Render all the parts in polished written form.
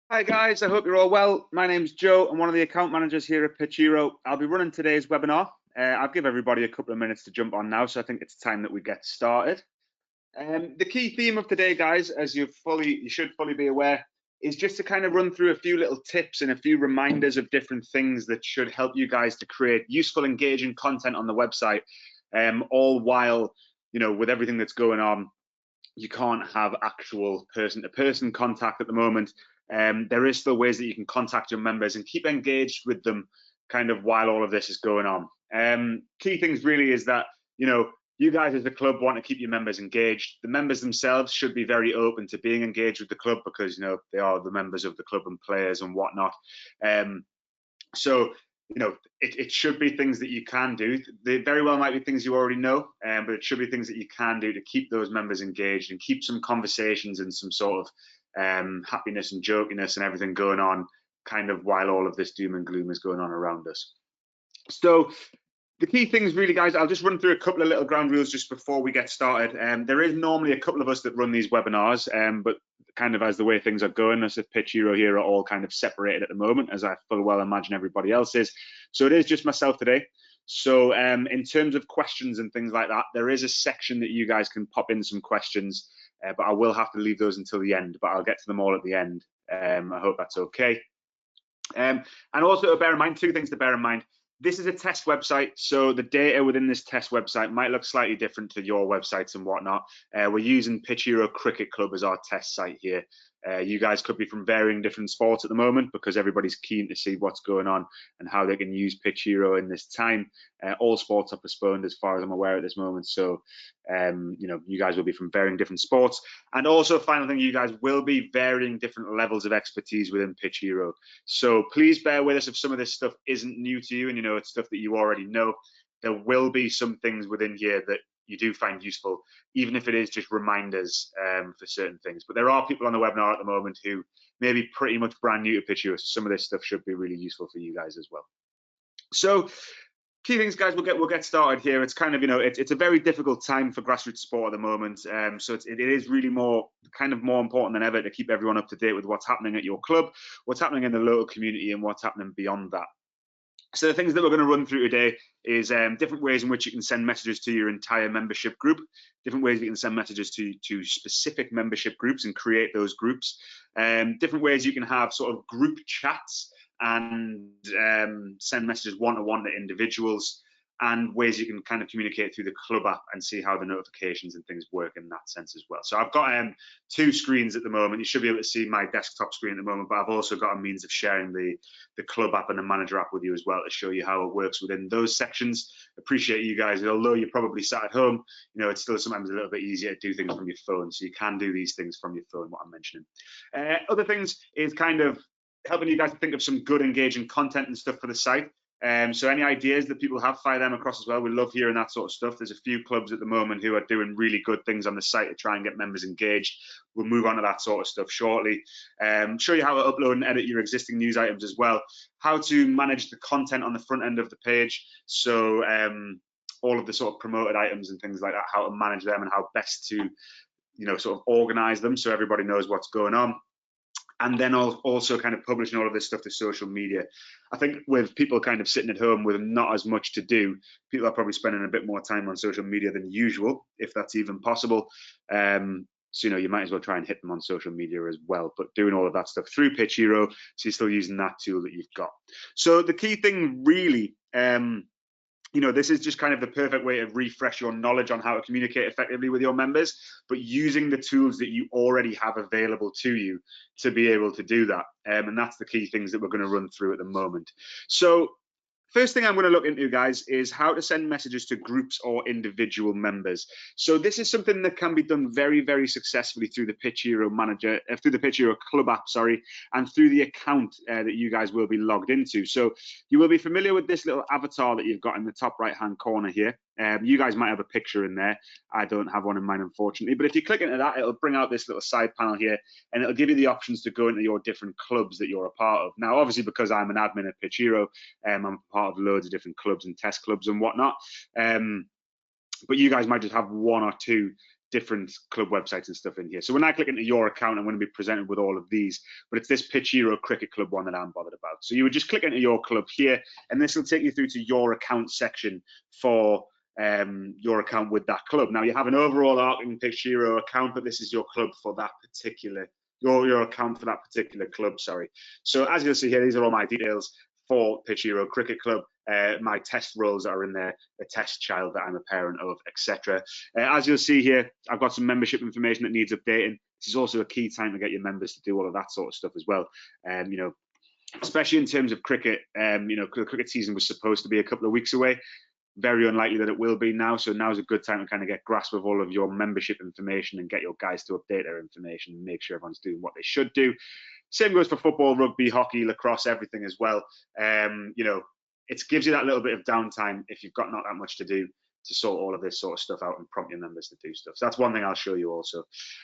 Hi guys, I hope you're all well. My name's Joe. I'm one of the account managers here at Pitchero. I'll be running today's webinar. I'll give everybody a couple of minutes to jump on now, so I think it's time that we get started. The key theme of today, guys, as you should fully be aware, is just to kind of run through a few little tips and a few reminders of different things that should help you guys to create useful, engaging content on the website, all while, with everything that's going on, you can't have actual person-to-person contact at the moment. There is still ways that you can contact your members and keep engaged with them kind of while all of this is going on. Key things really is that, you guys as the club want to keep your members engaged. The members themselves should be very open to being engaged with the club because, they are the members of the club and players and whatnot. So it should be things that you can do. They very well might be things you already know, but it should be things that you can do to keep those members engaged and keep some conversations and some sort of happiness and jokiness and everything going on kind of while all of this doom and gloom is going on around us. So the key things really, guys, I'll just run through a couple of little ground rules just before we get started. There is normally a couple of us that run these webinars, but kind of as the way things are going, us at Pitchero here are all kind of separated at the moment, as I full well imagine everybody else is. So it is just myself today. So in terms of questions and things like that, there is a section that you guys can pop in some questions, but I will have to leave those until the end, but I'll get to them all at the end. I hope that's okay. And also bear in mind, two things to bear in mind. This is a test website, so the data within this test website might look slightly different to your websites and whatnot. We're using Pitchero Cricket Club as our test site here. You guys could be from varying different sports at the moment because everybody's keen to see what's going on and how they can use Pitchero in this time. All sports are postponed as far as I'm aware at this moment, so you guys will be from varying different sports. And also, final thing, you guys will be varying different levels of expertise within Pitchero. So please bear with us if some of this stuff isn't new to you and it's stuff that you already know. There will be some things within here that you do find useful, even if it is just reminders for certain things. But there are people on the webinar at the moment who may be pretty much brand new to Pitchero, so some of this stuff should be really useful for you guys as well. So key things, guys, we'll get started here. It's kind of, it's a very difficult time for grassroots sport at the moment. So it is really more important than ever to keep everyone up to date with what's happening at your club, what's happening in the local community, and what's happening beyond that. So the things that we're going to run through today is different ways in which you can send messages to your entire membership group, different ways you can send messages to specific membership groups and create those groups, different ways you can have sort of group chats and send messages one-to-one to individuals, and ways you can kind of communicate through the club app and see how the notifications and things work in that sense as well. So I've got two screens at the moment. You should be able to see my desktop screen at the moment, but I've also got a means of sharing the club app and the manager app with you as well to show you how it works within those sections. Appreciate you guys. Although you're probably sat at home, it's still sometimes a little bit easier to do things from your phone. So you can do these things from your phone, what I'm mentioning. Other things is kind of helping you guys to think of some good engaging content and stuff for the site. So any ideas that people have, fire them across as well. We love hearing that sort of stuff. There's a few clubs at the moment who are doing really good things on the site to try and get members engaged. We'll move on to that sort of stuff shortly. Show you how to upload and edit your existing news items as well. How to manage the content on the front end of the page. So all of the sort of promoted items and things like that, how to manage them and how best to, sort of organize them so everybody knows what's going on. And then also kind of publishing all of this stuff to social media. I think with people kind of sitting at home with not as much to do, people are probably spending a bit more time on social media than usual, if that's even possible. So, you might as well try and hit them on social media as well, but doing all of that stuff through Pitchero, so you're still using that tool that you've got. So the key thing really, this is just kind of the perfect way to refresh your knowledge on how to communicate effectively with your members, but using the tools that you already have available to you to be able to do that. And that's the key things that we're going to run through at the moment. So first thing I'm going to look into, guys, is how to send messages to groups or individual members. So this is something that can be done very, very successfully through the Pitchero manager, through the Pitchero club app, sorry, and through the account that you guys will be logged into. So you will be familiar with this little avatar that you've got in the top right-hand corner here. You guys might have a picture in there. I don't have one in mine, unfortunately. But if you click into that, it'll bring out this little side panel here, and it'll give you the options to go into your different clubs that you're a part of. Now, obviously, because I'm an admin at Pitchero, I'm part of loads of different clubs and test clubs and whatnot. But you guys might just have one or two different club websites and stuff in here. So when I click into your account, I'm going to be presented with all of these, but it's this Pitchero Cricket Club one that I'm bothered about. So you would just click into your club here, and this will take you through to your account section for your account with that club. Now you have an overall Arcing Pitchero account, but this is your club for that particular, your account for that particular club, sorry. So as you'll see here, these are all my details for Pitchero Cricket Club. My test roles that are in there, a test child that I'm a parent of, etc. As you'll see here, I've got some membership information that needs updating. This is also a key time to get your members to do all of that sort of stuff as well. You know, especially in terms of cricket, you know, the cricket season was supposed to be a couple of weeks away. Very unlikely that it will be now. So now's a good time to kind of get grasp of all of your membership information and get your guys to update their information and make sure everyone's doing what they should do. Same goes for football, rugby, hockey, lacrosse, everything as well. You know, it gives you that little bit of downtime if you've got not that much to do to sort all of this sort of stuff out and prompt your members to do stuff. So that's one thing I'll show you also.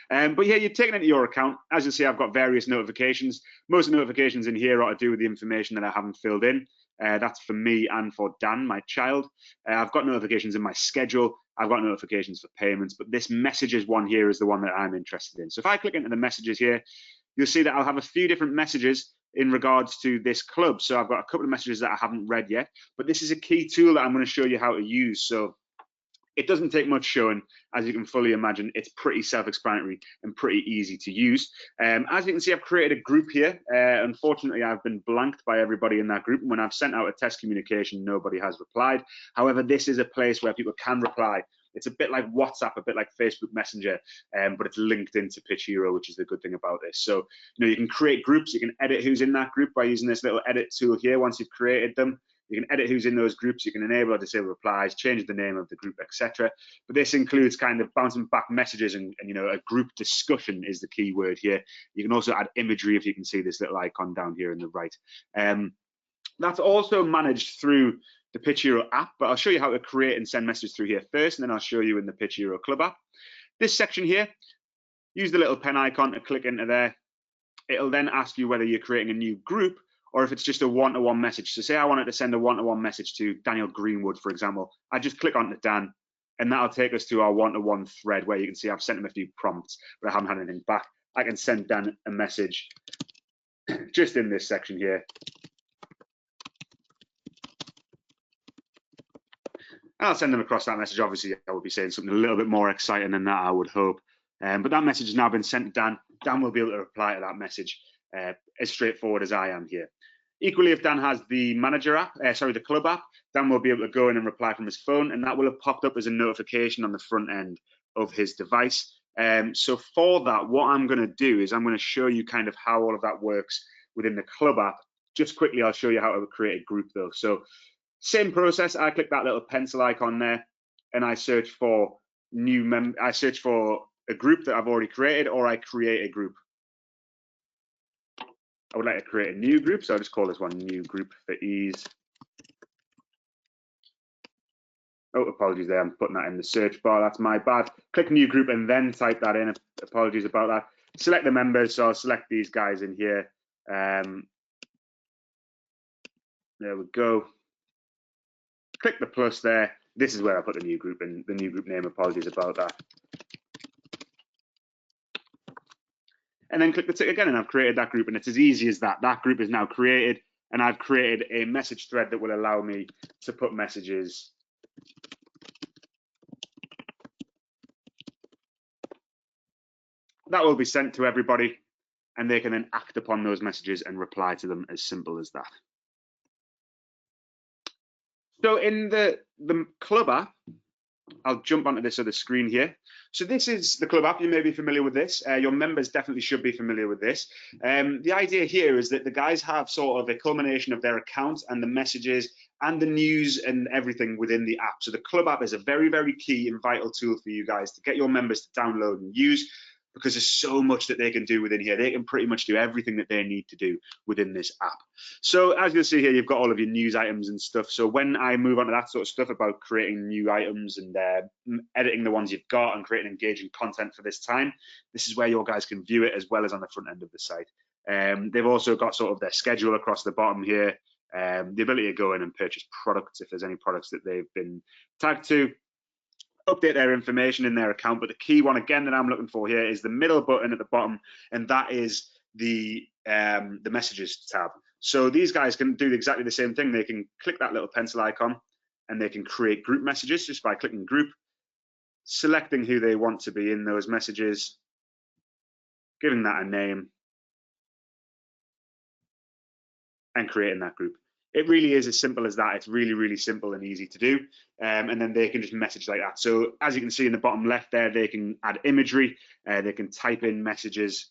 But yeah, you're taking it into your account. As you see, I've got various notifications. Most notifications in here are to do with the information that I haven't filled in. That's for me and for Dan, my child. I've got notifications in my schedule. I've got notifications for payments, but this messages one here is the one that I'm interested in. So if I click into the messages here, you'll see that I'll have a few different messages in regards to this club. So I've got a couple of messages that I haven't read yet, but this is a key tool that I'm going to show you how to use. So it doesn't take much showing, as you can fully imagine. It's pretty self-explanatory and pretty easy to use. As you can see, I've created a group here. Unfortunately, I've been blanked by everybody in that group. And when I've sent out a test communication, nobody has replied. However, this is a place where people can reply. It's a bit like WhatsApp, a bit like Facebook Messenger, but it's linked into Pitchero, which is the good thing about this. So, you know, you can create groups. You can edit who's in that group by using this little edit tool here. Once you've created them, you can edit who's in those groups. You can enable or disable replies, change the name of the group, etc. But this includes kind of bouncing back messages and, you know, a group discussion is the key word here. You can also add imagery, if you can see this little icon down here in the right. That's also managed through the Pitchero app, but I'll show you how to create and send messages through here first, and then I'll show you in the Pitchero Club app. This section here, use the little pen icon to click into there. It'll then ask you whether you're creating a new group or if it's just a one-to-one message. So say I wanted to send a one-to-one message to Daniel Greenwood, for example. I just click onto Dan, and that'll take us to our one-to-one thread where you can see I've sent him a few prompts, but I haven't had anything back. I can send Dan a message just in this section here. I'll send them across that message. Obviously, I would be saying something a little bit more exciting than that, I would hope. But that message has now been sent to Dan. Dan will be able to reply to that message as straightforward as I am here. Equally, if Dan has the manager app, the club app, Dan will be able to go in and reply from his phone, and that will have popped up as a notification on the front end of his device. So for that, what I'm going to do is I'm going to show you kind of how all of that works within the club app. Just quickly, I'll show you how to create a group though. So same process. I click that little pencil icon there, and I search for I search for a group that I've already created, or I create a group. I would like to create a new group, so I'll just call this one new group for ease. Oh, apologies there. I'm putting that in the search bar. That's my bad. Click new group and then type that in. Apologies about that. Select the members. So I'll select these guys in here. There we go. Click the plus there. This is where I put the new group in, the new group name. Apologies about that. And then click the tick again, and I've created that group, and it's as easy as that. That group is now created, and I've created a message thread that will allow me to put messages that will be sent to everybody, and they can then act upon those messages and reply to them, as simple as that. So in the club app, I'll jump onto this other screen here. So this is the club app. You may be familiar with this. Your members definitely should be familiar with this. The idea here is that the guys have sort of a culmination of their accounts and the messages and the news and everything within the app. So the club app is a very, very key and vital tool for you guys to get your members to download and use, because there's so much that they can do within here. They can pretty much do everything that they need to do within this app. So as you'll see here, you've got all of your news items and stuff. So when I move on to that sort of stuff about creating new items and editing the ones you've got and creating engaging content for this time, this is where your guys can view it as well as on the front end of the site. They've also got sort of their schedule across the bottom here, the ability to go in and purchase products if there's any products that they've been tagged to. update their information in their account. But the key one, again, that I'm looking for here is the middle button at the bottom, and that is the messages tab. So these guys can do exactly the same thing. They can click that little pencil icon and they can create group messages just by clicking group, selecting who they want to be in those messages, giving that a name, and creating that group. It really is as simple as that. It's really, really simple and easy to do. And then they can just message like that. So as you can see in the bottom left there, they can add imagery, they can type in messages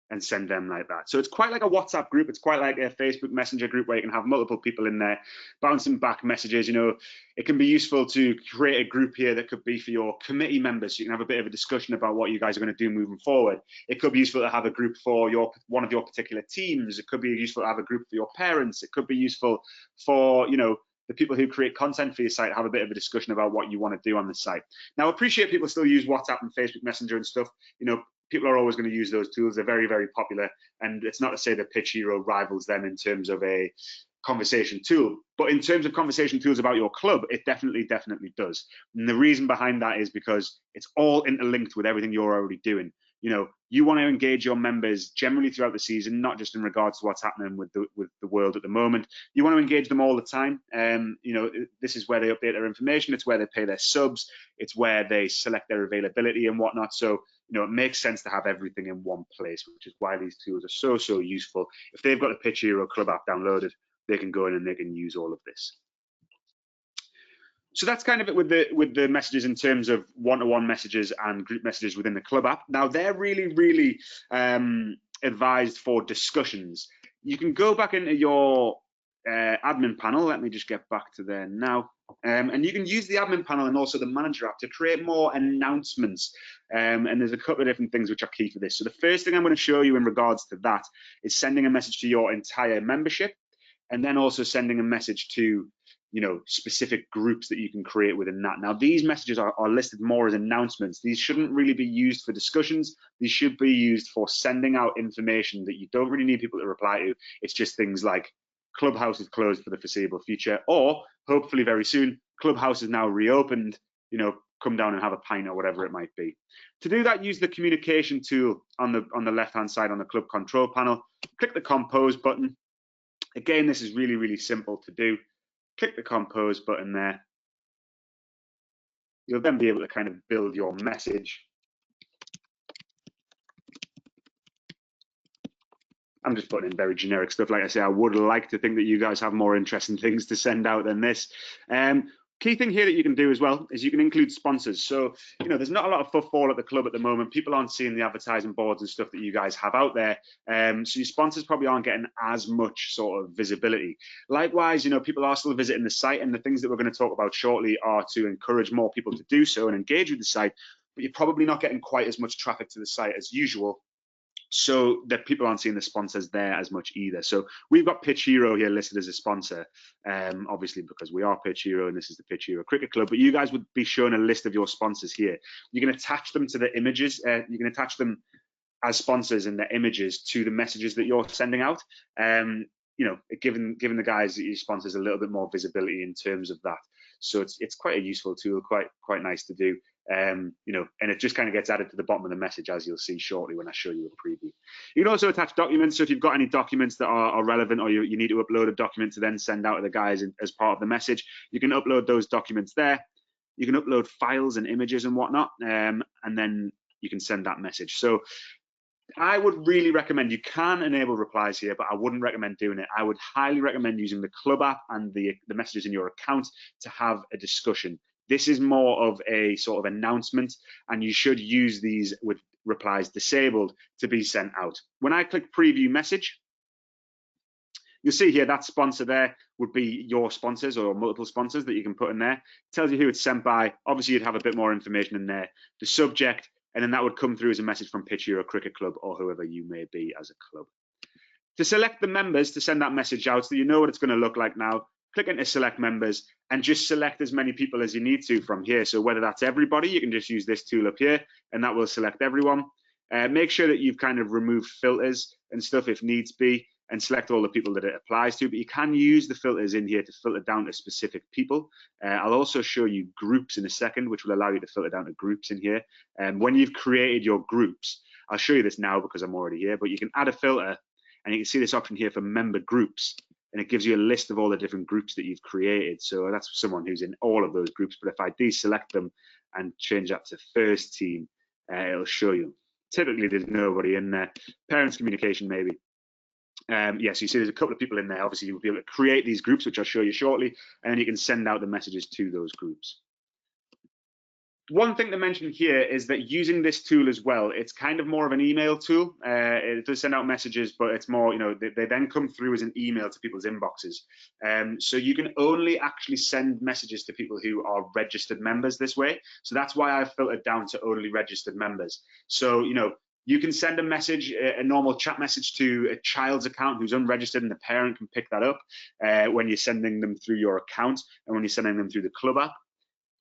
and send them like that. So it's quite like a WhatsApp group. It's quite like a Facebook Messenger group where you can have multiple people in there bouncing back messages. You know, it can be useful to create a group here that could be for your committee members. So you can have a bit of a discussion about what you guys are going to do moving forward. It could be useful to have a group for one of your particular teams. It could be useful to have a group for your parents. It could be useful for, you know, the people who create content for your site, have a bit of a discussion about what you want to do on the site. Now, I appreciate people still use WhatsApp and Facebook Messenger and stuff. You know, people are always going to use those tools. They're very, very popular. And it's not to say that Pitchero rivals them in terms of a conversation tool. But in terms of conversation tools about your club, it definitely does. And the reason behind that is because it's all interlinked with everything you're already doing. You know, you want to engage your members generally throughout the season, not just in regards to what's happening with the world at the moment. You want to engage them all the time. You know, this is where they update their information. It's where they pay their subs. It's where they select their availability and whatnot. So, you know, it makes sense to have everything in one place, which is why these tools are so useful. If they've got the Pitchero Club app downloaded, they can go in and they can use all of this. So that's kind of it with the messages in terms of one-to-one messages and group messages within the club app. Now they're really advised for discussions. You can go back into your admin panel. Let me just get back to there now. And you can use the admin panel and also the manager app to create more announcements. And there's a couple of different things which are key for this. So the first thing I'm going to show you in regards to that is sending a message to your entire membership, and then also sending a message to, you know, specific groups that you can create within that. Now, these messages are listed more as announcements. These shouldn't really be used for discussions. These should be used for sending out information that you don't really need people to reply to. It's just things like Clubhouse is closed for the foreseeable future, or hopefully very soon, Clubhouse is now reopened, you know, come down and have a pint or whatever it might be. To do that, use the communication tool on the left-hand side on the club control panel. Click the compose button. Again, this is really simple to do. Click the compose button there. You'll then be able to kind of build your message. I'm just putting in very generic stuff. Like I say, I would like to think that you guys have more interesting things to send out than this. Key thing here that you can do as well is you can include sponsors. So, you know, there's not a lot of football at the club at the moment. People aren't seeing the advertising boards and stuff that you guys have out there. So your sponsors probably aren't getting as much sort of visibility. Likewise, you know, people are still visiting the site, and the things that we're going to talk about shortly are to encourage more people to do so and engage with the site, but you're probably not getting quite as much traffic to the site as usual. So that people aren't seeing the sponsors there as much either. So we've got Pitchero here listed as a sponsor, obviously because we are Pitchero and this is the Pitchero Cricket Club, but you guys would be shown a list of your sponsors here. You can attach them to the images. You can attach them as sponsors and the images to the messages that you're sending out. You know, giving the guys that your sponsors a little bit more visibility in terms of that. So it's quite a useful tool, quite nice to do. You know, and it just kind of gets added to the bottom of the message, as you'll see shortly when I show you a preview. You can also attach documents. So if you've got any documents that are relevant, or you need to upload a document to then send out to the guys as part of the message, you can upload those documents there. You can upload files and images and whatnot, and then you can send that message. So I would really recommend, you can enable replies here, but I wouldn't recommend doing it. I would highly recommend using the club app and the messages in your account to have a discussion. This is more of a sort of announcement, and you should use these with replies disabled to be sent out. When I click preview message, you'll see here that sponsor there would be your sponsors or multiple sponsors that you can put in there. It tells you who it's sent by. Obviously, you'd have a bit more information in there, the subject, and then that would come through as a message from Pitchero Cricket Club or whoever you may be as a club. To select the members to send that message out, so you know what it's going to look like now, click into select members and just select as many people as you need to from here. So whether that's everybody, you can just use this tool up here and that will select everyone. Make sure that you've kind of removed filters and stuff if needs be. and select all the people that it applies to, but you can use the filters in here to filter down to specific people. I'll also show you groups in a second, which will allow you to filter down to groups in here. And when you've created your groups, I'll show you this now because I'm already here, but you can add a filter and you can see this option here for member groups, and it gives you a list of all the different groups that you've created. So that's for someone who's in all of those groups, but if I deselect them and change that to first team, it'll show you. Typically there's nobody in there. Parents communication maybe. Yes, you see there's a couple of people in there. Obviously you'll be able to create these groups, which I'll show you shortly, and then you can send out the messages to those groups. One thing to mention here is that using this tool as well, it's kind of more of an email tool. It does send out messages, but it's more, they then come through as an email to people's inboxes. So you can only actually send messages to people who are registered members this way. So that's why I've filtered down to only registered members. So, you can send a message, a normal chat message to a child's account who's unregistered, and the parent can pick that up when you're sending them through your account and when you're sending them through the club app.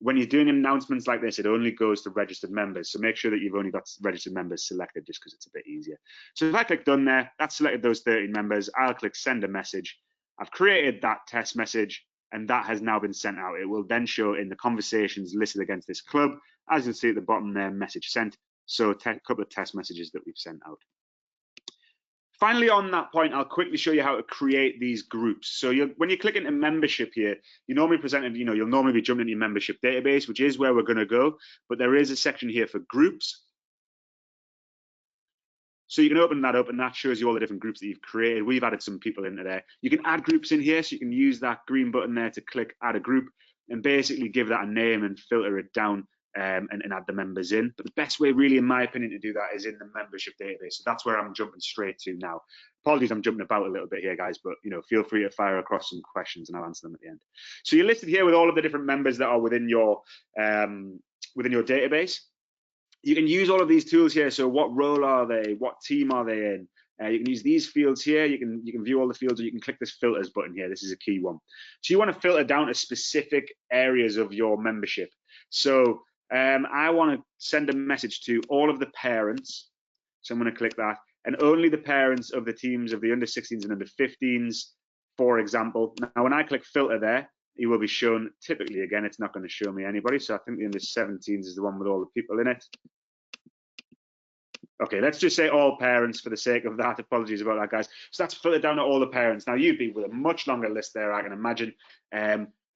When you're doing announcements like this, it only goes to registered members. So make sure that you've only got registered members selected, just because it's a bit easier. So if I click done there, that's selected those 13 members. I'll click send a message. I've created that test message, and that has now been sent out. It will then show in the conversations listed against this club. As you'll see at the bottom there, message sent. So a couple of test messages that we've sent out. Finally, on that point, I'll quickly show you how to create these groups. So when you click into membership here, you're normally presented, you'll normally be jumping into your membership database, which is where we're going to go. But there is a section here for groups. So you can open that up, and that shows you all the different groups that you've created. We've added some people into there. You can add groups in here, so you can use that green button there to click add a group and basically give that a name and filter it down. And add the members in. But the best way, really, in my opinion, to do that is in the membership database. So that's where I'm jumping straight to now. Apologies, I'm jumping about a little bit here, guys, but feel free to fire across some questions and I'll answer them at the end. So you're listed here with all of the different members that are within your database. You can use all of these tools here. So what role are they? What team are they in? You can use these fields here. You can view all the fields, or you can click this filters button here. This is a key one. So you want to filter down to specific areas of your membership. So I want to send a message to all of the parents. So I'm going to click that, and only the parents of the teams of the under 16s and under 15s, for example. Now, when I click filter there, it will be shown. Typically, again, it's not going to show me anybody. So I think the under 17s is the one with all the people in it. Okay, let's just say all parents for the sake of that. Apologies about that, guys. So that's filtered down to all the parents. Now, you'd be with a much longer list there, I can imagine.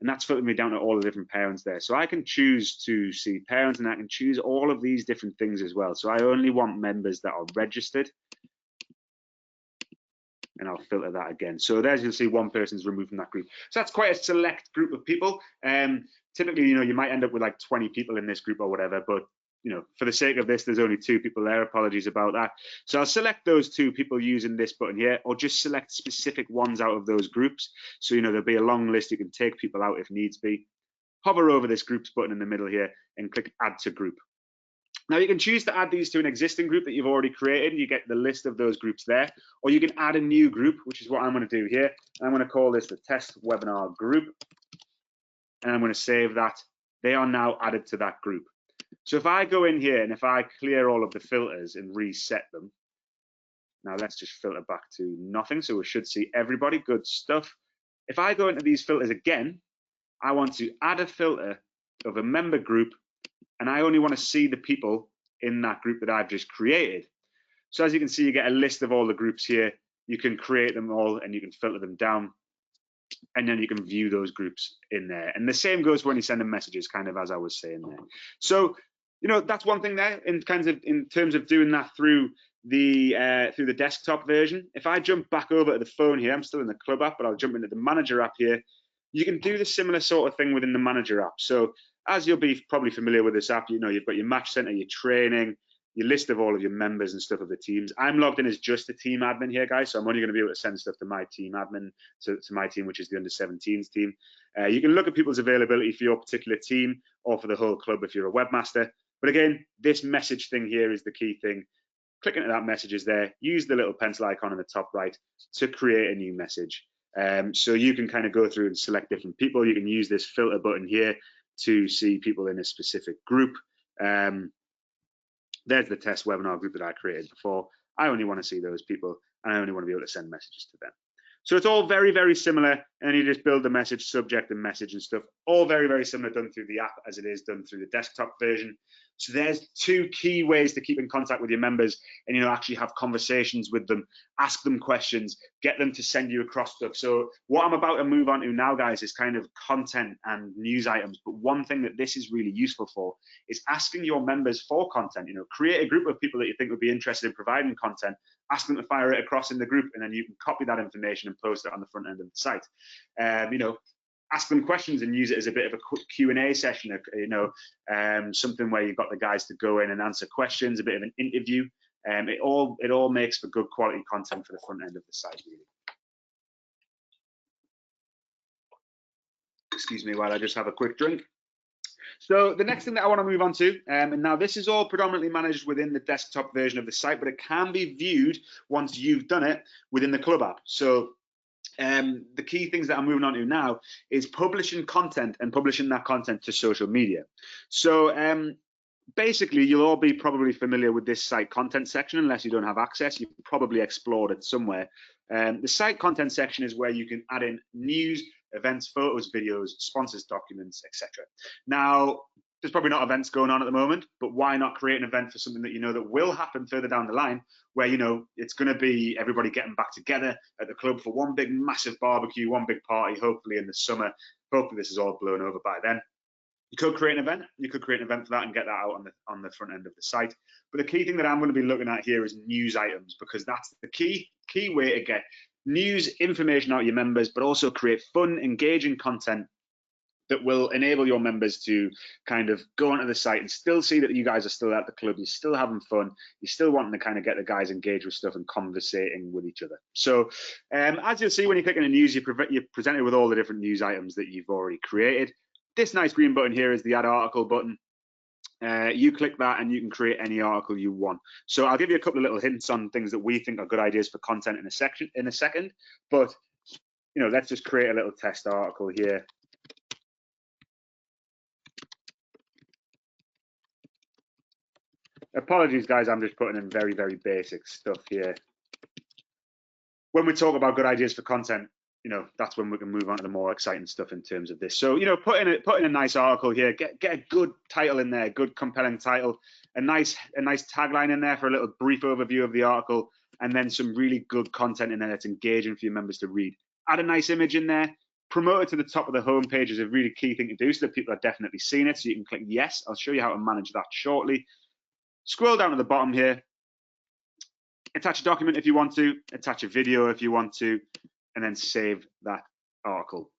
And that's filtered me down to all the different parents there. So I can choose to see parents, and I can choose all of these different things as well. So I only want members that are registered, and I'll filter that again. So there's, you'll see one person's removed from that group. So that's quite a select group of people. Typically, you might end up with like 20 people in this group or whatever, but for the sake of this, there's only 2 people there. Apologies about that. So I'll select those 2 people using this button here, or just select specific ones out of those groups. So, there'll be a long list. You can take people out if needs be. Hover over this groups button in the middle here and click add to group. Now you can choose to add these to an existing group that you've already created. You get the list of those groups there, or you can add a new group, which is what I'm going to do here. I'm going to call this the test webinar group, and I'm going to save that. They are now added to that group. So if I go in here and if I clear all of the filters and reset them, now let's just filter back to nothing. So we should see everybody. Good stuff. If I go into these filters again, I want to add a filter of a member group, and I only want to see the people in that group that I've just created. So as you can see, you get a list of all the groups here. You can create them all and you can filter them down, and then you can view those groups in there. And the same goes when you send them messages, kind of as I was saying there. So that's one thing there in terms of doing that through the desktop version. If I jump back over to the phone here, I'm still in the club app, but I'll jump into the manager app here. You can do the similar sort of thing within the manager app. So as you'll be probably familiar with this app, you've got your match center, your training, your list of all of your members and stuff of the teams. I'm logged in as just a team admin here, guys, so I'm only going to be able to send stuff to my team admin, to my team, which is the under 17s team. You can look at people's availability for your particular team or for the whole club if you're a webmaster. But again, this message thing here is the key thing. Click into that messages there, use the little pencil icon in the top right to create a new message. So you can kind of go through and select different people. You can use this filter button here to see people in a specific group. There's the test webinar group that I created before. I only want to see those people, and I only want to be able to send messages to them. So it's all very, very similar, and you just build the message, subject and message and stuff, all very, very similar done through the app as it is done through the desktop version. So there's two key ways to keep in contact with your members and, actually have conversations with them, ask them questions, get them to send you across stuff. So what I'm about to move on to now, guys, is kind of content and news items. But one thing that this is really useful for is asking your members for content. Create a group of people that you think would be interested in providing content, ask them to fire it across in the group, and then you can copy that information and post it on the front end of the site. Ask them questions and use it as a bit of a quick Q&A session, something where you've got the guys to go in and answer questions, a bit of an interview. It all makes for good quality content for the front end of the site, really. Excuse me while I just have a quick drink. So the next thing that I want to move on to, and now this is all predominantly managed within the desktop version of the site, but it can be viewed once you've done it within the club app. So the key things that I'm moving on to now is publishing content and publishing that content to social media. So basically, you'll all be probably familiar with this site content section. Unless you don't have access, you've probably explored it somewhere. The site content section is where you can add in news, events, photos, videos, sponsors, documents, etc. Now, there's probably not events going on at the moment, but why not create an event for something that that will happen further down the line, where it's going to be everybody getting back together at the club for one big massive barbecue, one big party, hopefully in the summer. Hopefully this is all blown over by then. You could create an event. You could create an event for that and get that out on the front end of the site. But the key thing that I'm going to be looking at here is news items, because that's the key way to get news information out to your members, but also create fun, engaging content that will enable your members to kind of go onto the site and still see that you guys are still at the club, you're still having fun, you're still wanting to kind of get the guys engaged with stuff and conversating with each other. So as you'll see when you click on the news, you're presented with all the different news items that you've already created. This nice green button here is the add article button. You click that and you can create any article you want. So I'll give you a couple of little hints on things that we think are good ideas for content in a second. But let's just create a little test article here. Apologies, guys, I'm just putting in very, very basic stuff here. When we talk about good ideas for content, that's when we can move on to the more exciting stuff in terms of this. So, put in a nice article here, get a good title in there, good compelling title, a nice tagline in there for a little brief overview of the article, and then some really good content in there that's engaging for your members to read. Add a nice image in there, promote it to the top of the home page is a really key thing to do so that people are definitely seeing it. So you can click yes. I'll show you how to manage that shortly. Scroll down to the bottom here, attach a document if you want to, attach a video if you want to, and then save that article.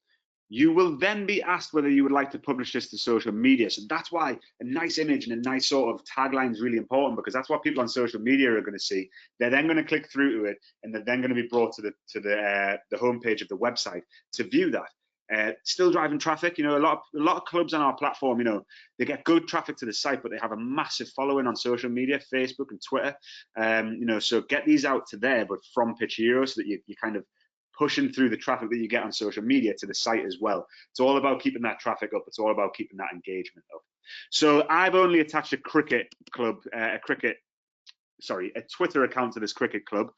You will then be asked whether you would like to publish this to social media. So that's why a nice image and a nice sort of tagline is really important, because that's what people on social media are going to see. They're then going to click through to it, and they're then going to be brought to the homepage of the website to view that. Still driving traffic. A lot of clubs on our platform, they get good traffic to the site, but they have a massive following on social media, Facebook and Twitter. So get these out to there, but from Pitchero, so that you kind of pushing through the traffic that you get on social media to the site as well. It's all about keeping that traffic up. It's all about keeping that engagement up. So I've only attached a cricket club, a Twitter account to this cricket club.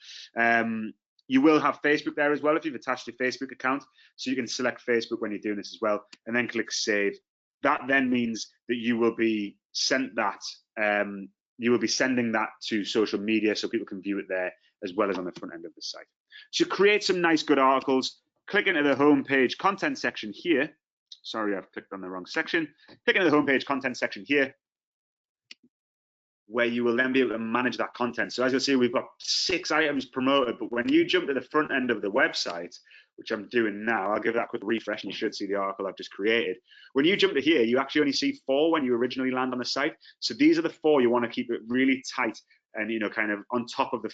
You will have Facebook there as well if you've attached your Facebook account. So you can select Facebook when you're doing this as well, and then click save. That then means that you will be sent that. You will be sending that to social media so people can view it there as well as on the front end of the site. So create some nice good articles. Click into the homepage content section here. Sorry, I've clicked on the wrong section. Click into the homepage content section here, where you will then be able to manage that content. So as you'll see, we've got 6 items promoted, but when you jump to the front end of the website, which I'm doing now, I'll give that a quick refresh and you should see the article I've just created. When you jump to here, you actually only see 4 when you originally land on the site. So these are the 4 you want to keep it really tight and kind of on top of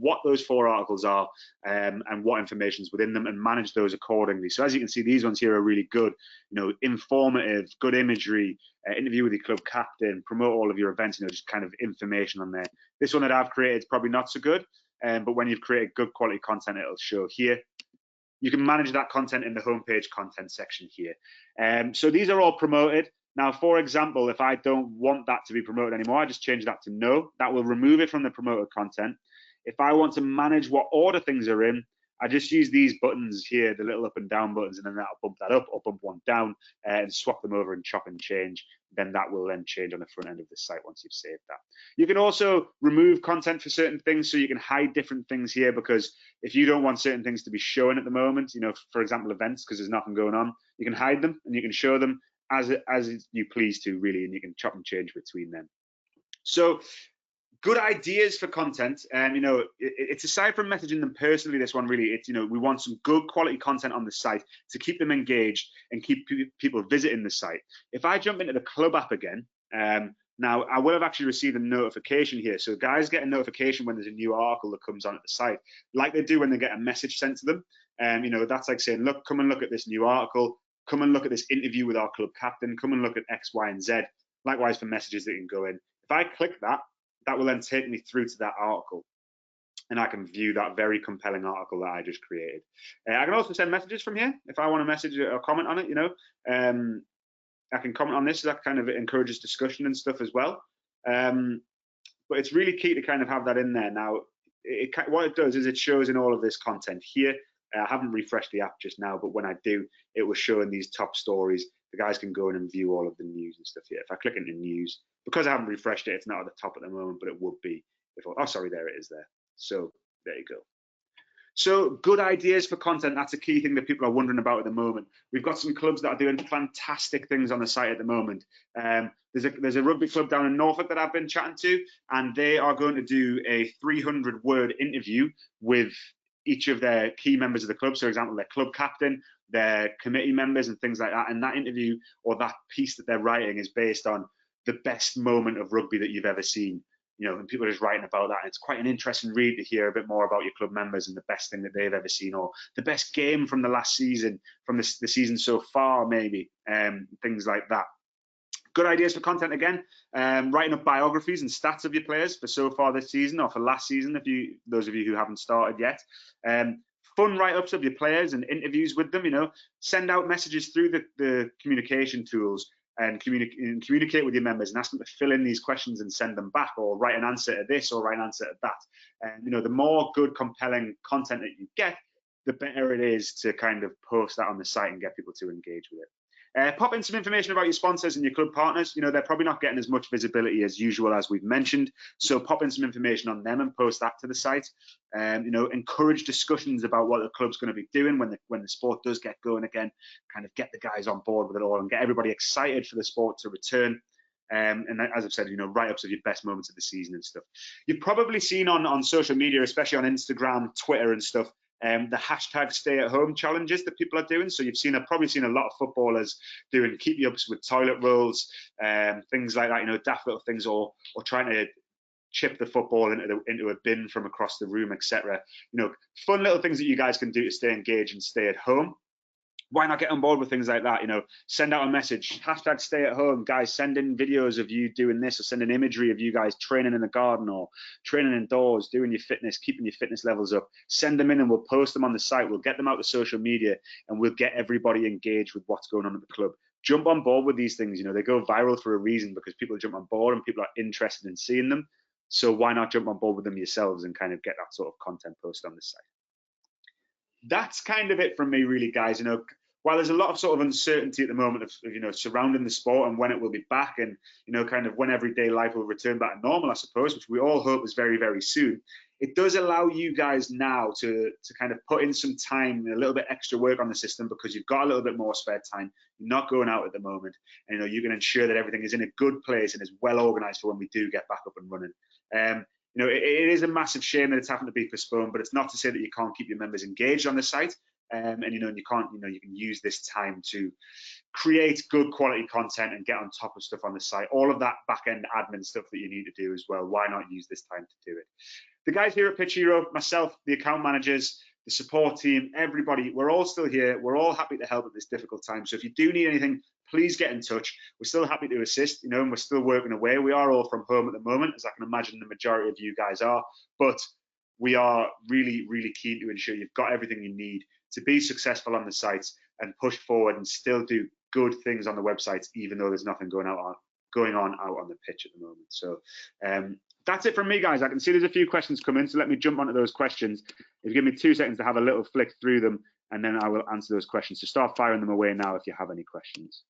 what those 4 articles are and what information is within them, and manage those accordingly. So as you can see, these ones here are really good, informative, good imagery, interview with your club captain, promote all of your events, just kind of information on there. This one that I've created is probably not so good, but when you've created good quality content, it'll show here. You can manage that content in the homepage content section here. So these are all promoted. Now, for example, if I don't want that to be promoted anymore, I just change that to no. That will remove it from the promoted content. If I want to manage what order things are in, I just use these buttons here, the little up and down buttons, and then that'll bump that up or bump one down and swap them over and chop and change. Then that will then change on the front end of the site once you've saved that. You can also remove content for certain things, so you can hide different things here, because if you don't want certain things to be shown at the moment, for example, events, because there's nothing going on, you can hide them and you can show them as you please to, really, and you can chop and change between them. So good ideas for content. It's aside from messaging them personally, this one really, it's, we want some good quality content on the site to keep them engaged and keep people visiting the site. If I jump into the club app again, now I will have actually received a notification here. So guys get a notification when there's a new article that comes on at the site, like they do when they get a message sent to them. That's like saying, look, come and look at this new article, come and look at this interview with our club captain, come and look at X, Y, and Z. Likewise for messages that can go in. If I click that, that will then take me through to that article, and I can view that very compelling article that I just created. I can also send messages from here if I want to message or comment on it. I can comment on this, so that kind of encourages discussion and stuff as well. But it's really key to kind of have that in there. Now, what it does is it shows in all of this content here. I haven't refreshed the app just now, but when I do, it will show in these top stories. The guys can go in and view all of the news and stuff here. If I click into news, because I haven't refreshed it, it's not at the top at the moment, but it would be. Oh, sorry, there it is there. So there you go. So good ideas for content, that's a key thing that people are wondering about at the moment. We've got some clubs that are doing fantastic things on the site at the moment. There's a rugby club down in Norfolk that I've been chatting to, and they are going to do a 300-word interview with each of their key members of the club. So, for example, their club captain, their committee members and things like that. And that interview or that piece that they're writing is based on the best moment of rugby that you've ever seen. And people are just writing about that. And it's quite an interesting read to hear a bit more about your club members and the best thing that they've ever seen, or the best game from the last season, from the season so far, maybe, things like that. Good ideas for content again, writing up biographies and stats of your players for so far this season or for last season, those of you who haven't started yet. Fun write-ups of your players and interviews with them. Send out messages through the communication tools and communicate with your members and ask them to fill in these questions and send them back, or write an answer to this or write an answer to that. And the more good, compelling content that you get, the better it is to kind of post that on the site and get people to engage with it. Pop in some information about your sponsors and your club partners. They're probably not getting as much visibility as usual, as we've mentioned. So pop in some information on them and post that to the site. Encourage discussions about what the club's going to be doing when the sport does get going again. Kind of get the guys on board with it all and get everybody excited for the sport to return. And as I've said, write-ups of your best moments of the season and stuff. You've probably seen on social media, especially on Instagram, Twitter and stuff, the hashtag stay-at-home challenges that people are doing. So you've probably seen a lot of footballers doing keep-me-ups with toilet rolls, things like that, daft little things, or trying to chip the football into a bin from across the room, etc. Fun little things that you guys can do to stay engaged and stay at home. Why not get on board with things like that? Send out a message, hashtag stay at home, guys, send in videos of you doing this, or send an imagery of you guys training in the garden or training indoors, doing your fitness, keeping your fitness levels up. Send them in and we'll post them on the site. We'll get them out to social media and we'll get everybody engaged with what's going on at the club. Jump on board with these things. They go viral for a reason, because people jump on board and people are interested in seeing them. So why not jump on board with them yourselves and kind of get that sort of content posted on the site? That's kind of it from me, really, guys. While there's a lot of sort of uncertainty at the moment of surrounding the sport and when it will be back, and kind of when everyday life will return back to normal, I suppose, which we all hope is very, very soon, it does allow you guys now to kind of put in some time, a little bit extra work on the system, because you've got a little bit more spare time. You're not going out at the moment, and you can ensure that everything is in a good place and is well organized for when we do get back up and running. It is a massive shame that it's having to be postponed, but it's not to say that you can't keep your members engaged on the site. And you can use this time to create good quality content and get on top of stuff on the site. All of that back-end admin stuff that you need to do as well. Why not use this time to do it? The guys here at Pitchero, myself, the account managers, the support team, everybody, we're all still here. We're all happy to help at this difficult time. So if you do need anything, please get in touch. We're still happy to assist, and we're still working away. We are all from home at the moment, as I can imagine the majority of you guys are, but we are really, really keen to ensure you've got everything you need to be successful on the sites and push forward and still do good things on the websites, even though there's nothing going on out on the pitch at the moment. So That's it from me, guys. I can see there's a few questions coming, so let me jump onto those questions. If you give me 2 seconds to have a little flick through them, and then I will answer those questions. So start firing them away now if you have any questions.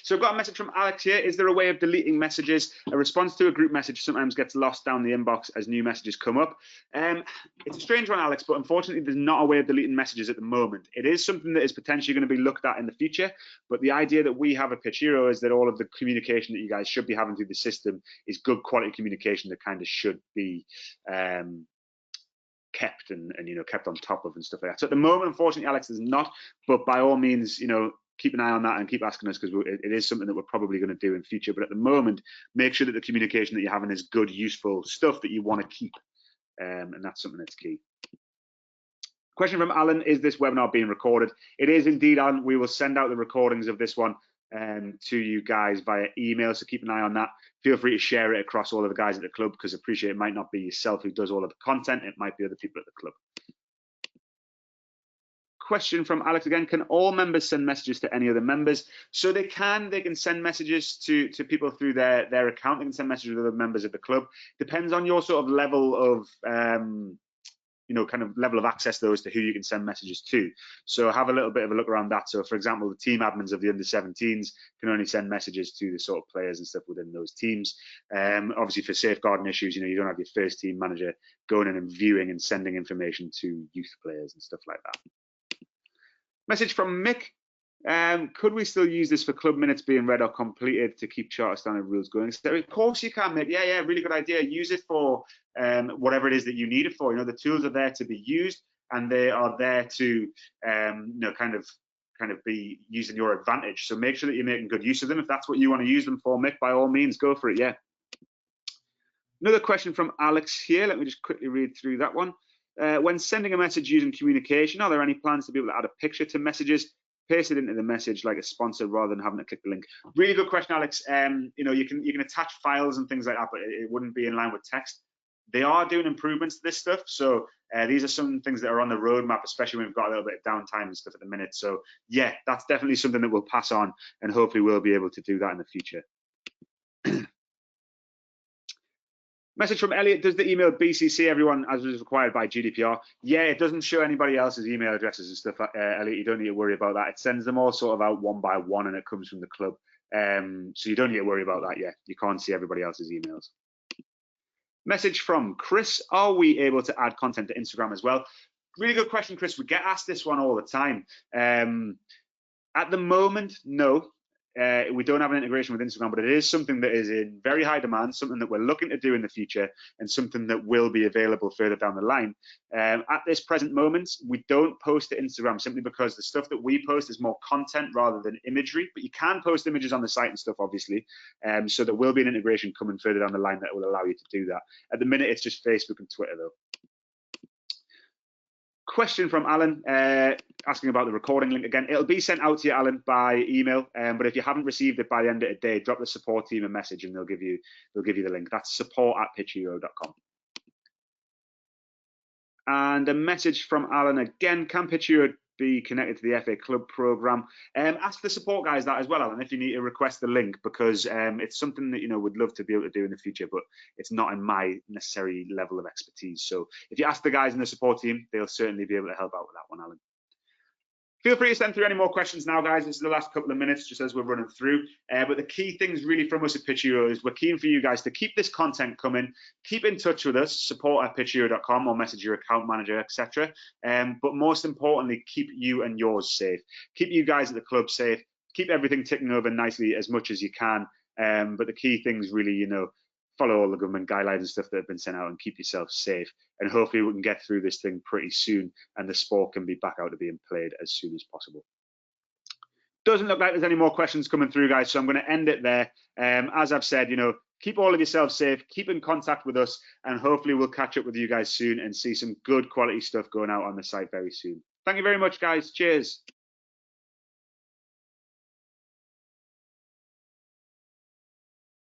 So I've got a message from Alex here. Is there a way of deleting messages? A response to a group message sometimes gets lost down the inbox as new messages come up. It's a strange one, Alex, but unfortunately there's not a way of deleting messages at the moment. It is something that is potentially going to be looked at in the future, but the idea that we have at Pitchero is that all of the communication that you guys should be having through the system is good quality communication that kind of should be kept and kept on top of and stuff like that. So at the moment, unfortunately, Alex, there's not, but by all means, keep an eye on that and keep asking us, because it is something that we're probably going to do in future. But at the moment, make sure that the communication that you're having is good, useful stuff that you want to keep, and that's something that's key. Question from Alan: is this webinar being recorded? It is indeed, Alan. We will send out the recordings of this one to you guys via email, so keep an eye on that. Feel free to share it across all of the guys at the club, because I appreciate it might not be yourself who does all of the content, it might be other people at the club. Question from Alex again: can all members send messages to any other members? So they can send messages to people through their account. They can send messages to other members of the club. Depends on your sort of level of kind of level of access those to who you can send messages to. So have a little bit of a look around that. So for example, the team admins of the under-17s can only send messages to the sort of players and stuff within those teams. Obviously for safeguarding issues, you don't have your first team manager going in and viewing and sending information to youth players and stuff like that. Message from Mick: could we still use this for club minutes being read or completed to keep charter standard rules going? So of course you can, Mick. Yeah, really good idea. Use it for whatever it is that you need it for. The tools are there to be used, and they are there to kind of be used in your advantage. So make sure that you're making good use of them. If that's what you want to use them for, Mick, by all means, go for it. Yeah. Another question from Alex here. Let me just quickly read through that one. When sending a message using communication, are there any plans to be able to add a picture to messages, paste it into the message like a sponsor rather than having to click the link? Really good question, Alex. You can attach files and things like that, but it wouldn't be in line with text. They are doing improvements to this stuff, so these are some things that are on the roadmap, especially when we've got a little bit of downtime and stuff at the minute. So yeah, that's definitely something that we'll pass on, and hopefully we'll be able to do that in the future. Message from Elliot: does the email BCC everyone as is required by GDPR? Yeah, it doesn't show anybody else's email addresses and stuff, Elliot. You don't need to worry about that. It sends them all sort of out one by one, and it comes from the club. So you don't need to worry about that yet. You can't see everybody else's emails. Message from Chris: are we able to add content to Instagram as well? Really good question, Chris. We get asked this one all the time. At the moment, no. We don't have an integration with Instagram, but it is something that is in very high demand, something that we're looking to do in the future, and something that will be available further down the line. At this present moment, we don't post to Instagram simply because the stuff that we post is more content rather than imagery, but you can post images on the site and stuff, obviously. So there will be an integration coming further down the line that will allow you to do that. At the minute, it's just Facebook and Twitter, though. Question from Alan asking about the recording link again. It'll be sent out to you, Alan, by email. But if you haven't received it by the end of the day, drop the support team a message and they'll give you the link. That's support@pitchero.com. And a message from Alan again: can Pitchero be connected to the FA Club program? Ask the support guys that as well, Alan, if you need to request the link, because it's something that would love to be able to do in the future, but it's not in my necessary level of expertise. So if you ask the guys in the support team, they'll certainly be able to help out with that one, Alan. Feel free to send through any more questions now, guys. This is the last couple of minutes, just as we're running through. But the key things really from us at Pitchero is we're keen for you guys to keep this content coming, keep in touch with us, support@pitchero.com, or message your account manager, etc. But most importantly, keep you and yours safe. Keep you guys at the club safe. Keep everything ticking over nicely as much as you can. But the key things really, follow all the government guidelines and stuff that have been sent out and keep yourself safe. And hopefully we can get through this thing pretty soon and the sport can be back out to being played as soon as possible. Doesn't look like there's any more questions coming through, guys, so I'm going to end it there. As I've said, keep all of yourselves safe, keep in contact with us, and hopefully we'll catch up with you guys soon and see some good quality stuff going out on the site very soon. Thank you very much, guys. Cheers.